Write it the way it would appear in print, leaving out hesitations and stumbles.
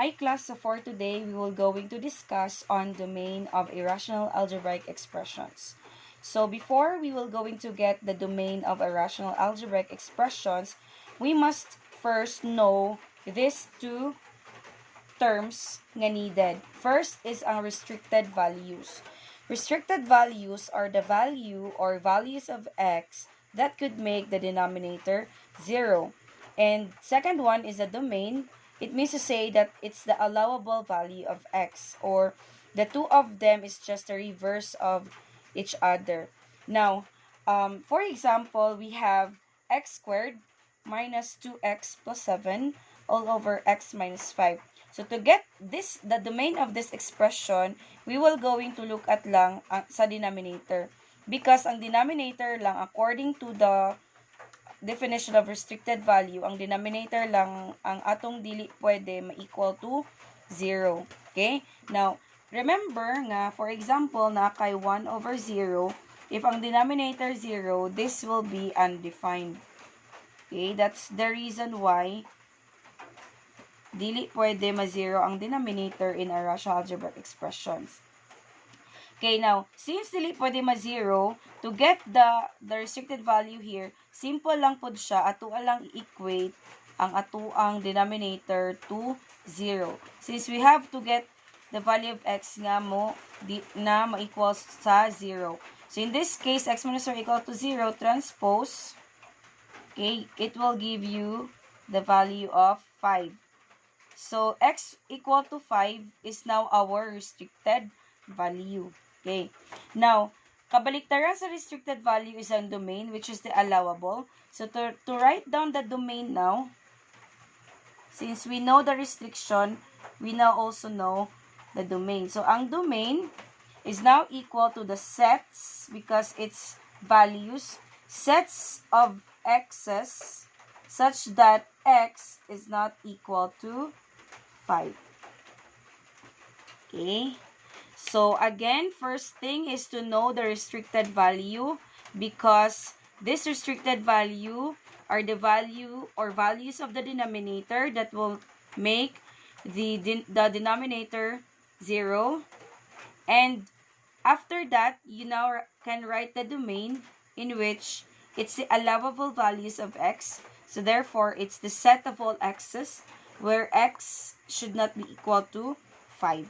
Hi class, so for today we will going to discuss on domain of irrational algebraic expressions. So before we will going to get the domain of irrational algebraic expressions, we must first know these two terms nga needed. First is ang restricted values. Restricted values are the value or values of x that could make the denominator 0. And second one is a domain. It means to say that it's the allowable value of x, or the two of them is just the reverse of each other. Now, for example, we have x squared minus 2x plus 7 all over x minus 5. So to get this, the domain of this expression, we will going to look at lang sa denominator. Because ang denominator lang, according to the definition of restricted value, ang denominator lang ang atong dili pwede ma-equal to 0. Okay? Now, remember nga, for example, na kay 1 over 0, if ang denominator 0, this will be undefined. Okay? That's the reason why dili pwede ma-0 ang denominator in irrational algebraic expressions. Okay, now, since dili pwede ma-0, to get the restricted value here, simple lang po siya, atuan lang i-equate ang atuang denominator to 0. Since we have to get the value of x nga mo, na ma-equal sa 0. So, in this case, x minus 4 equal to 0, transpose, okay, it will give you the value of 5. So, x equal to 5 is now our restricted value. Okay. Now, kabaliktaran sa restricted value is ang domain, which is the allowable. So, to write down the domain now, since we know the restriction, we now also know the domain. So, ang domain is now equal to the sets, because it's values, sets of x's, such that x is not equal to 5. Okay. So, again, first thing is to know the restricted value, because this restricted value are the value or values of the denominator that will make the denominator 0. And after that, you now can write the domain in which it's the allowable values of x. So, therefore, it's the set of all x's where x should not be equal to 5.